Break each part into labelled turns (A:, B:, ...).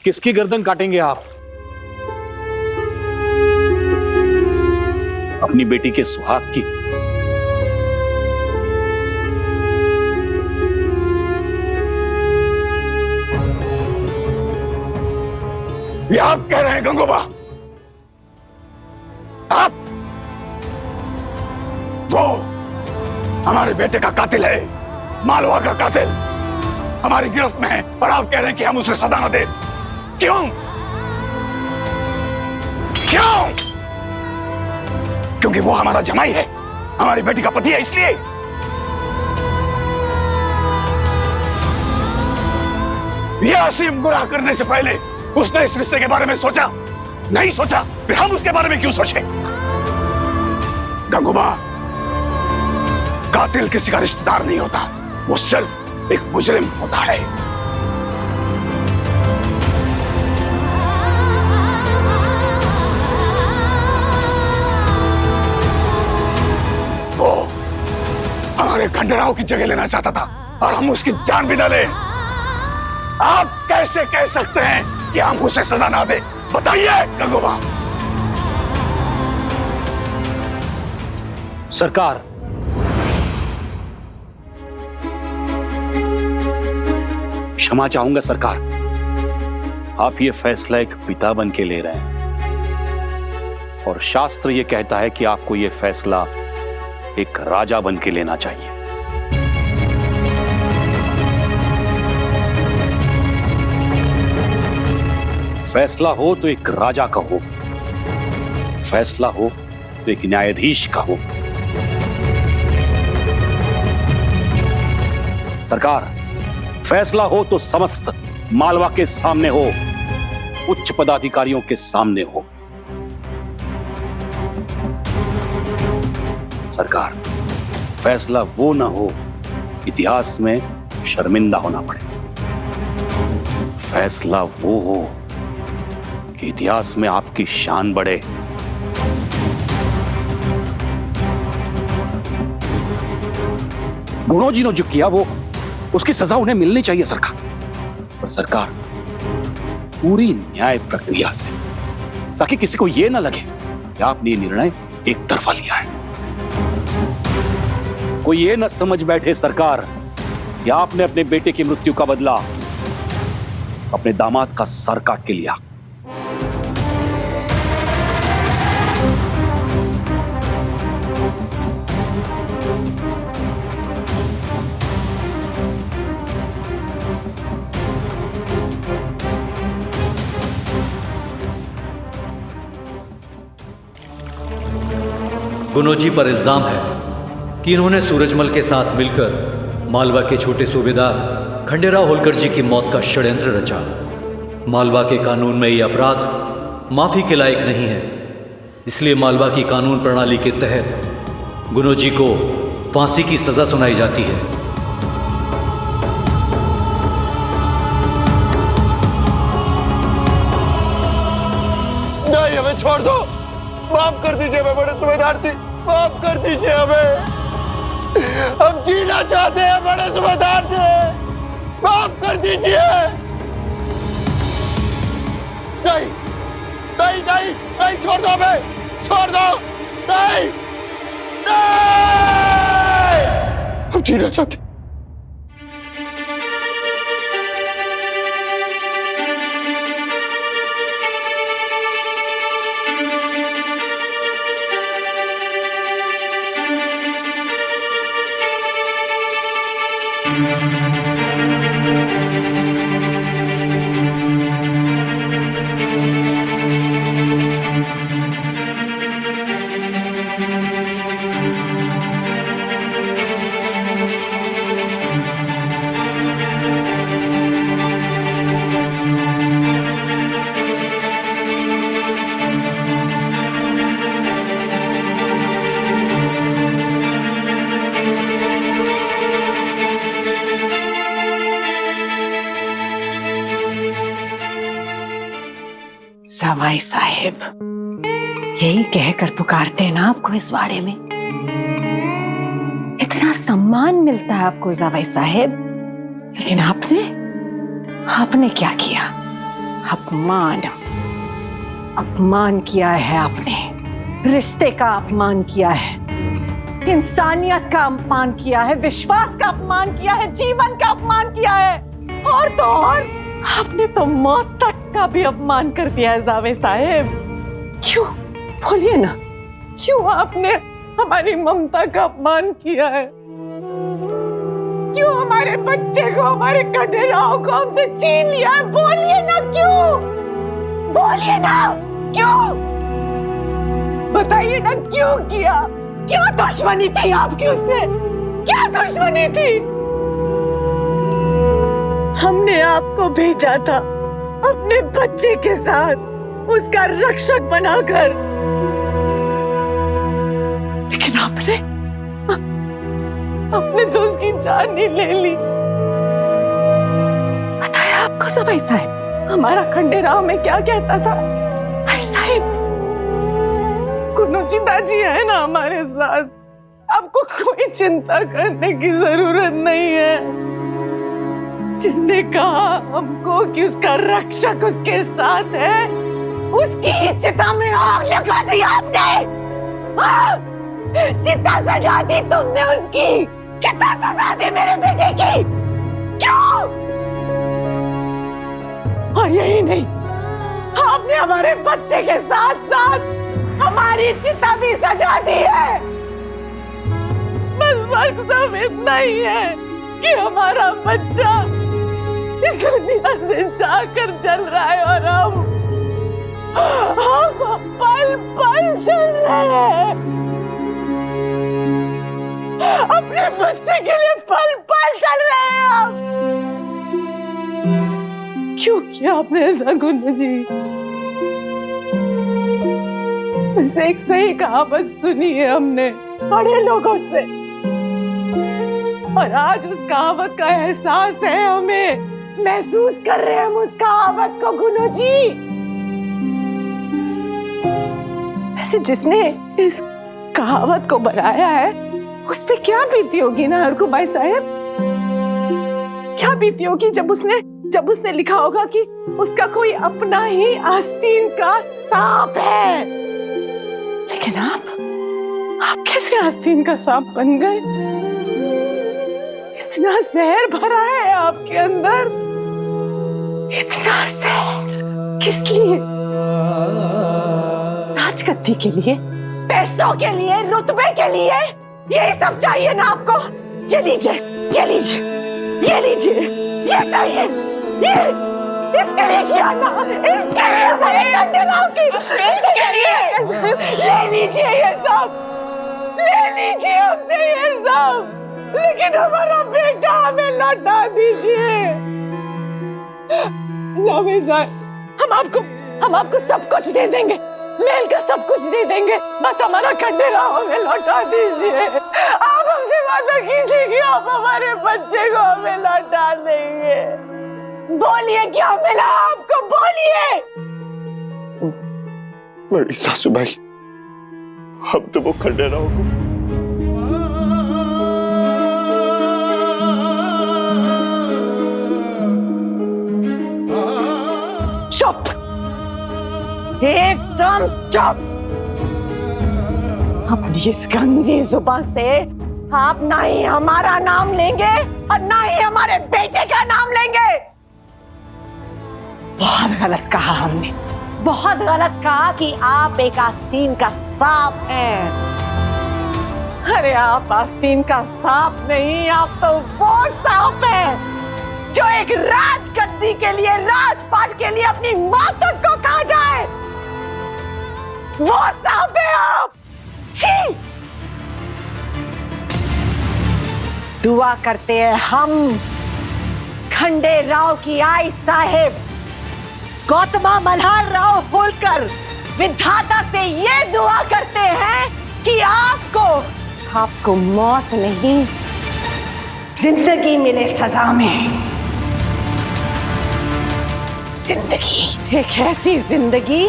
A: किसकी गर्दन काटेंगे आप?
B: अपनी बेटी के सुहाग की।
C: ये आप कह रहे हैं गंगोबा? आप? वो हमारे बेटे का कातिल है, मालवा का कातिल हमारी गिरफ्त में है, और आप कह रहे हैं कि हम उसे सजा न दें। क्यों? क्यों? क्योंकि वो हमारा जमाई है, हमारी बेटी का पति है, इसलिए। यह असीम गुनाह करने से पहले उसने इस रिश्ते के बारे में सोचा नहीं? सोचा? फिर हम उसके बारे में क्यों सोचें? गंगूबा, कातिल किसी का रिश्तेदार नहीं होता, वो सिर्फ एक मुजरिम होता है। वो हमारे खंडेराव की जगह लेना चाहता था और हम उसकी जान भी डाले। आप कैसे कह सकते हैं कि हम उसे सजा ना दे? बताइए गंगूबा।
A: सरकार,
B: क्षमा चाहूंगा सरकार, आप ये फैसला एक पिता बन के ले रहे हैं, और शास्त्र ये कहता है कि आपको ये फैसला एक राजा बन के लेना चाहिए। फैसला हो तो एक राजा का हो, फैसला हो तो एक न्यायाधीश का हो। सरकार, फैसला हो तो समस्त मालवा के सामने हो, उच्च पदाधिकारियों के सामने हो। सरकार, फैसला वो ना हो इतिहास में शर्मिंदा होना पड़े। फैसला वो हो कि इतिहास में आपकी शान बढ़े।
A: गुणों जी ने जो किया वो उसकी सजा उन्हें मिलनी चाहिए सरकार।
B: पर सरकार, पूरी न्याय प्रक्रिया से, ताकि किसी को यह ना लगे कि आपने ये निर्णय एक तरफा लिया है। कोई ये न समझ बैठे सरकार कि आपने अपने बेटे की मृत्यु का बदला अपने दामाद का सर काट के लिया।
D: गुणों जी पर इल्जाम है कि इन्होंने सूरजमल के साथ मिलकर मालवा के छोटे सूबेदार खंडेराव होलकर जी की मौत का षड्यंत्र रचा। मालवा के कानून में यह अपराध माफी के लायक नहीं है, इसलिए मालवा की कानून प्रणाली के तहत गुणों जी को फांसी की सजा सुनाई जाती है।
E: नहीं, हमें छोड़ दो, माफ कर दीजिए हमें बड़े सूबेदार जी, माफ कर दीजिए हमें। हम जीना चाहते हैं बड़े सूबेदार जी, माफ कर दीजिए। नहीं नहीं नहीं नहीं, छोड़ दो हमें, छोड़ दो। नहीं नहीं, हम जीना चाहते।
F: सवाई साहेब, यही कहकर पुकारते हैं ना आपको इस वाड़े में। इतना सम्मान मिलता है आपको सवाई साहेब, लेकिन आपने क्या किया? अपमान, अपमान किया है आपने, रिश्ते का अपमान किया है, इंसानियत का अपमान किया है, विश्वास का अपमान किया है, जीवन का अपमान किया है, और तो और आपने तो मौत तक का भी अपमान कर दिया है जावेद साहब। क्यों, बोलिए ना, क्यों आपने हमारी ममता का अपमान किया है? क्यों हमारे बच्चे को, हमारे खंडेराव को हमसे छीन लिया है? बोलिए ना, क्यों? बोलिए ना, क्यों? बताइए ना, क्यों किया? क्या दुश्मनी थी आपकी उससे? क्या दुश्मनी थी? हमने आपको भेजा था अपने बच्चे के साथ उसका रक्षक बनाकर, लेकिन आपने तो उसकी जान ही ले ली। बताया आपको सब ऐसा है? हमारा खंडेराव में क्या कहता था? ऐसा है, कुनुचिता जी है ना हमारे साथ, आपको कोई चिंता करने की जरूरत नहीं है। जिसने कहा हमको कि उसका रक्षक उसके साथ है, उसकी ही चिता में आग लगा दी आपने। चिता सजा दी तुमने, उसकी चिता सजा दी मेरे बेटे की। क्यों? और यही नहीं, आपने हमारे बच्चे के साथ साथ हमारी चिता भी सजा दी है। बस फर्क सब इतना ही है कि हमारा बच्चा इस दुनिया से जाकर चल रहा है और हम पल पल चल रहे हैं। अपने बच्चे के लिए पल पल चल रहे हैं हम। क्यों किया आपने ऐसा गुन्नू जी? वैसे एक सही कहावत सुनी है हमने बड़े लोगों से, और आज उस कहावत का एहसास है हमें, महसूस कर रहे हैं हम उस कहावत को गुन्नू जी। वैसे जिसने इस कहावत को बनाया है उस पे क्या बीती होगी ना हरकू भाई साहब? क्या बीती होगी जब उसने लिखा होगा कि उसका कोई अपना ही आस्तीन का सांप है। लेकिन आप कैसे आस्तीन का सांप बन गए? इतना जहर भरा है आपके अंदर, इतना जहर किस लिए? राजगद्दी के लिए, पैसों के लिए, रुतबे के लिए, ये सब चाहिए ना आपको? ये लीजिए, ये लीजिए, ये लीजिए, ये चाहिए, ये इसके लिए किया ना, इसके लिए सारे खंडेराव की, इसके लिए ले लीजिए ये सब, ले लीजिए हमसे ये सब, लेकिन हमारा बेटा हमें लौटा दीजिए। हम आपको सब कुछ दे देंगे, महल का सब कुछ दे देंगे, बस हमारा खंडेराव हमें लौटा दीजिए। आप हमसे वादा कीजिए कि आप हमारे बच्चे को हमें लौटा देंगे। बोलिए क्या मिला आपको, बोलिए।
E: बड़ी सासू भाई, हम तो वो खंडेराव को
F: चुप, एकदम चुप। अपनी इस गंदी जुबान से आप ना ही हमारा नाम लेंगे और ना ही हमारे बेटे का नाम लेंगे। बहुत गलत कहा हमने, बहुत गलत कहा कि आप एक आस्तीन का सांप हैं। अरे आप आस्तीन का सांप नहीं, आप तो वो सांप हैं जो एक राजगद्दी के लिए, राजपाट के लिए अपनी मौत को खा जाए। वो सांप है आप। छी! दुआ करते हैं हम खंडेराव की आई साहेब गौतमा मल्हार राव होलकर विधाता से ये दुआ करते हैं कि आपको मौत नहीं, जिंदगी मिले सजा में। जिंदगी, एक ऐसी जिंदगी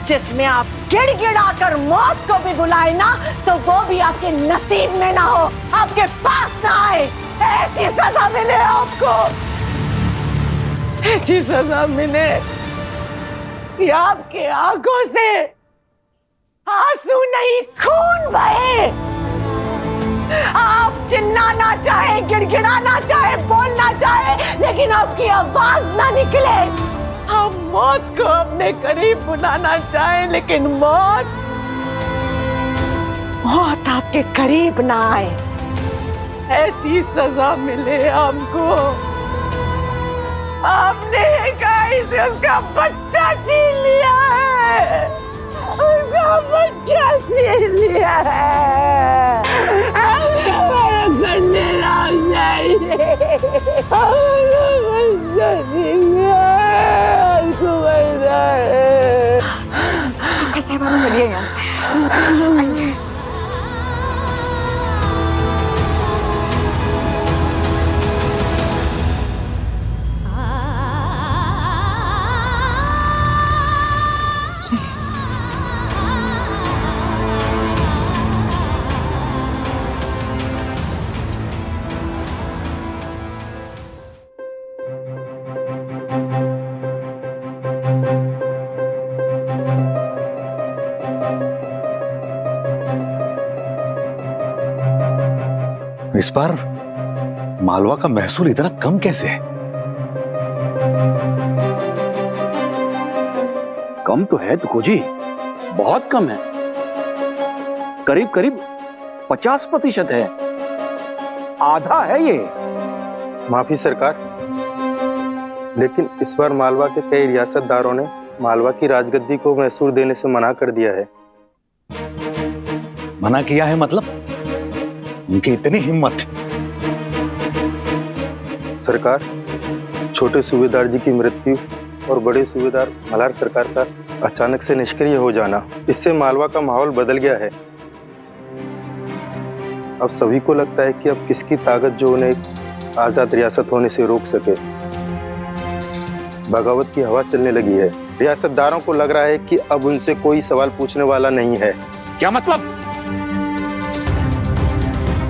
F: जिसमें आप गिड़गिड़ाकर मौत को भी बुलाए ना तो वो भी आपके नसीब में ना हो, आपके पास ना आए। ऐसी सजा मिले आपको, ऐसी सजा मिले कि आपके आंखों से आंसू नहीं खून बहे। आप चिल्लाना चाहे, गिड़गिड़ाना चाहे, बोलना चाहे, लेकिन आपकी आवाज ना निकले। आप मौत को अपने करीब बुलाना चाहे, लेकिन मौत आपके करीब ना आए। ऐसी सजा मिले हमको। आपने कहीं से उसका बच्चा छीन लिया है, उसका बच्चा छीन लिया है।
G: काका साहब आप चलिए यहाँ से। आइए। चलिए।
C: इस बार मालवा का महसूल इतना कम कैसे है?
A: कम तो है तुको जी, बहुत कम है। करीब करीब 50% है, आधा है ये।
H: माफी सरकार, लेकिन इस बार मालवा के कई रियासतदारों ने मालवा की राजगद्दी को मैसूर देने से मना कर दिया है।
C: मना किया है मतलब? उनकी इतनी हिम्मत?
H: सरकार, छोटे सूबेदार जी की मृत्यु और बड़े सूबेदार मल्हार सरकार का अचानक से निष्क्रिय हो जाना, इससे मालवा का माहौल बदल गया है। अब सभी को लगता है कि अब किसकी ताकत जो उन्हें एक आजाद रियासत होने से रोक सके। बगावत की हवा चलने लगी है। रियासतदारों को लग रहा है कि अब उनसे कोई सवाल पूछने वाला नहीं है।
A: क्या मतलब?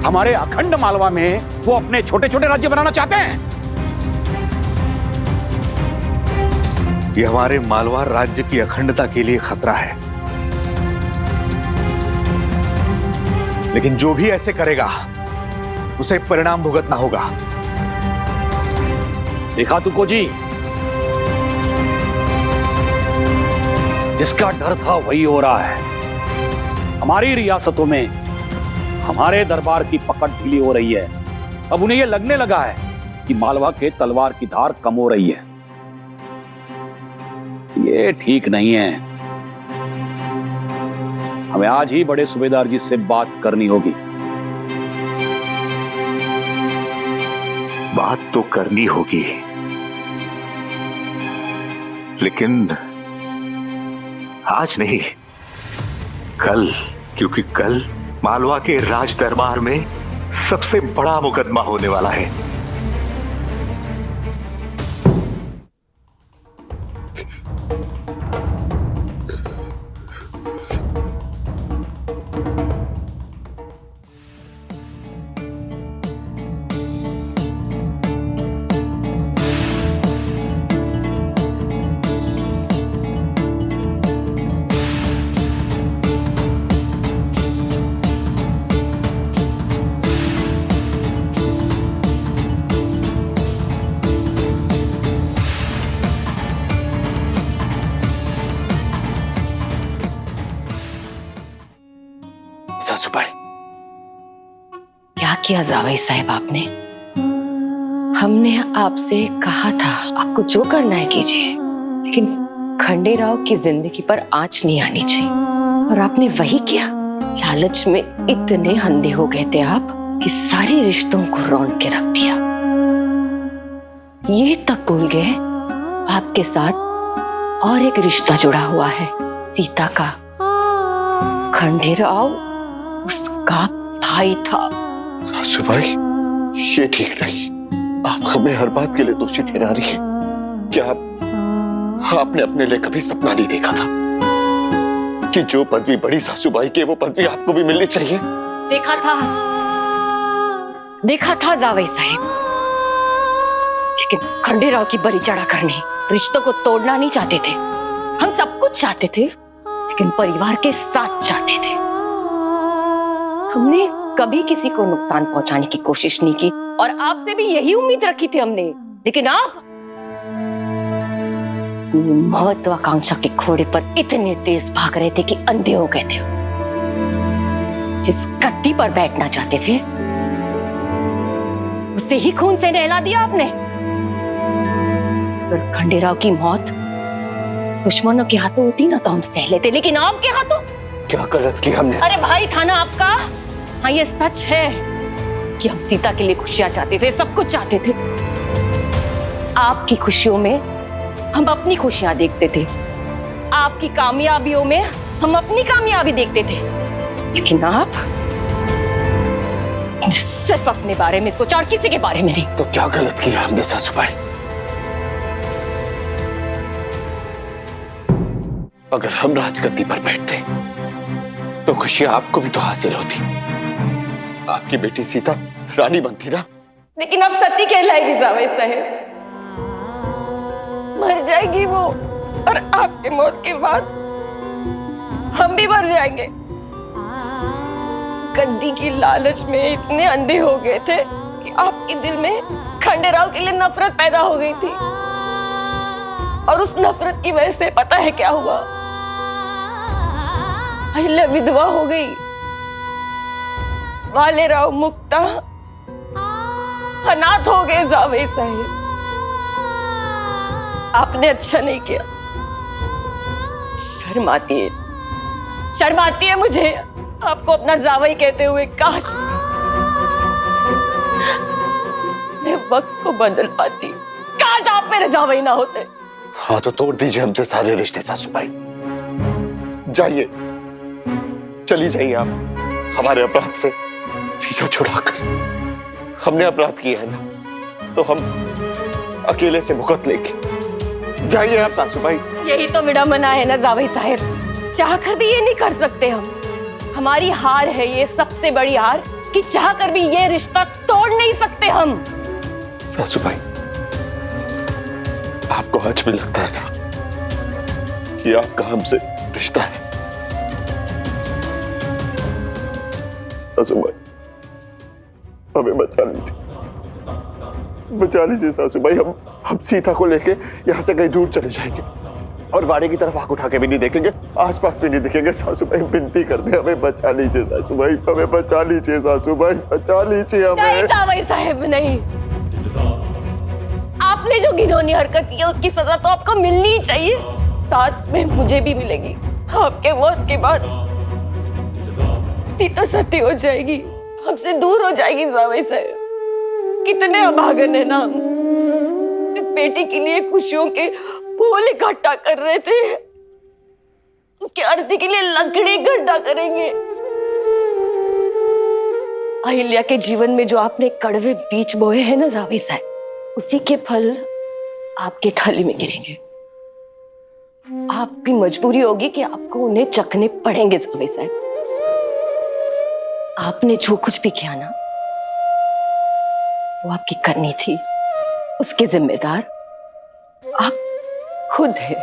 A: हमारे अखंड मालवा में वो अपने छोटे छोटे राज्य बनाना चाहते हैं।
C: ये हमारे मालवा राज्य की अखंडता के लिए खतरा है। लेकिन जो भी ऐसे करेगा उसे परिणाम भुगतना होगा।
A: देखा तुको जी, जिसका डर था वही हो रहा है। हमारी रियासतों में हमारे दरबार की पकड़ ढीली हो रही है। अब उन्हें यह लगने लगा है कि मालवा के तलवार की धार कम हो रही है। ये ठीक नहीं है। हमें आज ही बड़े सूबेदार जी से बात करनी होगी।
I: बात तो करनी होगी, लेकिन आज नहीं, कल, क्योंकि कल मालवा के राज दरबार में सबसे बड़ा मुकदमा होने वाला है।
C: सासूबाई,
J: क्या किया जावई साहब आपने? हमने आपसे कहा था आपको जो करना है कीजिए, लेकिन खंडेराव की जिंदगी पर आंच नहीं आनी चाहिए, और आपने वही किया। लालच में इतने अंधे हो गए थे आप कि सारे रिश्तों को रौंद के रख दिया। ये तक भूल गए आपके साथ और एक रिश्ता जुड़ा हुआ है, सीता का। खंडेराव उसका भाई था।
E: सासूबाई, ये ठीक नहीं। आप हमें हर बात के लिए दोषी ठहरा रही हैं। क्या आपने अपने लिए कभी सपना नहीं देखा था कि जो पदवी बड़ी सासूबाई की, वो पदवी आपको भी मिलनी चाहिए?
J: देखा था जावई साहब, लेकिन खंडेराव की बलि चढ़ा करने, रिश्तों को तोड़ना नहीं चाहते थे। हम सब कुछ चाहते थे, लेकिन परिवार के साथ चाहते थे। हमने कभी किसी को नुकसान पहुंचाने की कोशिश नहीं की और आपसे भी यही उम्मीद रखी थी हमने। लेकिन आप महत्वाकांक्षा के घोड़े पर इतने तेज भाग रहे थे कि अंधे हो गए थे। जिस गद्दी पर बैठना चाहते थे उसे ही खून से नहला दिया आपने। अगर खंडेराव की मौत दुश्मनों के हाथों होती ना तो हम सह लेते, लेकिन आपके हाथों।
E: क्या गलत किया हमने?
J: अरे भाई था ना आपका। हाँ, ये सच है कि हम सीता के लिए खुशियां चाहते थे, सब कुछ चाहते थे। आपकी खुशियों में हम अपनी खुशियां देखते थे, आपकी कामयाबियों में हम अपनी कामयाबी देखते थे। लेकिन आप सिर्फ अपने बारे में सोचा और किसी के बारे में नहीं।
E: तो क्या गलत किया हमने सासूबाई? अगर हम राजगद्दी पर बैठते तो खुशियां आपको भी तो हासिल होती। आपकी बेटी सीता रानी बनती ना।
J: लेकिन अब सती कहलाएगी जावेद साहब, मर जाएगी वो, और आपके मौत के बाद हम भी मर जाएंगे। गद्दी की लालच में इतने अंधे हो गए थे कि आपके दिल में खंडेराव के लिए नफरत पैदा हो गई थी, और उस नफरत की वजह से पता है क्या हुआ? अहिल्या विधवा हो गई, वालेराव मुक्ता अनाथ हो गए। जावेद साहब, आपने अच्छा नहीं किया। शर्म आती है, शर्म आती है मुझे आपको अपना जावई कहते हुए। काश मैं वक्त को बदल पाती, काश आप मेरे जावई ना होते।
E: हाँ तो तोड़ दीजिए हमसे सारे रिश्ते सासूबाई। जाइए, चली जाइए आप हमारे अपराध से पीछा छुड़ाकर। हमने अपराध किया है ना तो हम अकेले से भुगत लेंगे। जाइए आप सासूबाई।
J: यही तो मेरा मना है ना जावेद साहब, चाहकर भी ये नहीं कर सकते हम। हमारी हार है ये, सबसे बड़ी हार, कि चाहकर भी ये रिश्ता तोड़ नहीं सकते हम।
E: सासूबाई, आपको आज भी लगता है ना कि आपका हमसे रिश्ता है? सासूबाई, हमें बचा लीजिए, बचा लीजिए सासूबाई। हम सीता को लेके यहाँ से कहीं दूर चले जाएंगे और वाड़े की तरफ आंख उठा के भी नहीं देखेंगे, आसपास भी नहीं दिखेंगे। सासूबाई विनती करते हैं, हमें बचा लीजिए सासूबाई, हमें बचा लीजिए सासूबाई, बचा लीजिए हमें।
J: नहीं जावेद साहब, नहीं। आपने जो घिनौनी हरकत की है उसकी सजा तो आपको मिलनी ही चाहिए, साथ में मुझे भी मिलेगी। आपके मौत के बाद सीता सती हो जाएगी, हमसे दूर हो जाएगी। जावेद साहब, कितने अभागन है ना हम, जिस बेटी के लिए खुशियों के फूल इकट्ठा कर रहे थे, उसके अर्थी के लिए लकड़ी इकट्ठा करेंगे। अहिल्या के जीवन में जो आपने कड़वे बीज बोए हैं ना जावेद साहब, उसी के फल आपके थाली में गिरेंगे। आपकी मजबूरी होगी कि आपको उन्हें चखने पड़ेंगे जावेद साहब। आपने जो कुछ भी किया ना वो आपकी करनी थी, उसके जिम्मेदार आप खुद है।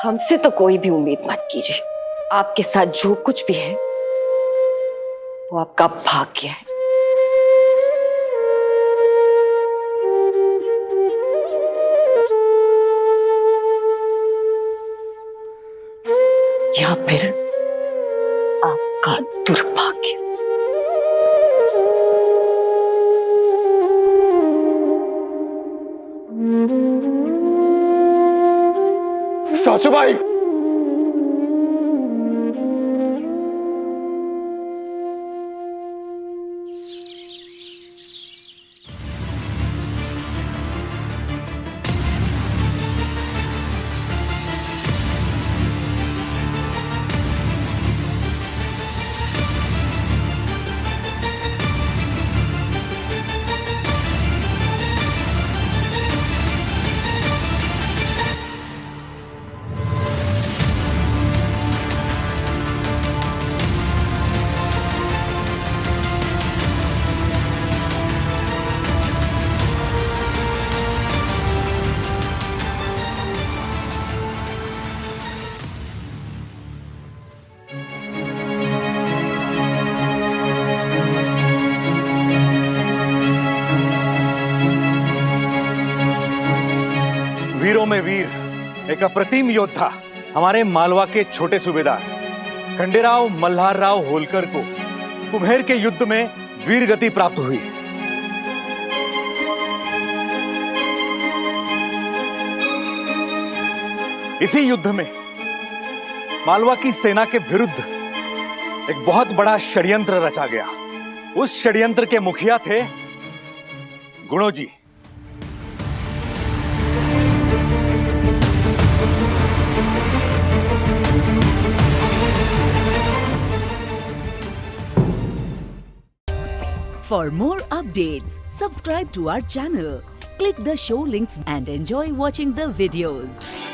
J: हमसे तो कोई भी उम्मीद मत कीजिए। आपके साथ जो कुछ भी है वो आपका भाग्य है। या फिर आपका दुर्भाग्य।
E: सासूबाई,
K: वीरों में वीर, एक अप्रतिम योद्धा, हमारे मालवा के छोटे सूबेदार खंडेराव मल्हारराव होलकर को कुम्हेर के युद्ध में वीर गति प्राप्त हुई। इसी युद्ध में मालवा की सेना के विरुद्ध एक बहुत बड़ा षड्यंत्र रचा गया। उस षड्यंत्र के मुखिया थे गुणो जी।
L: For more updates, subscribe to our channel, click the show links and enjoy watching the videos.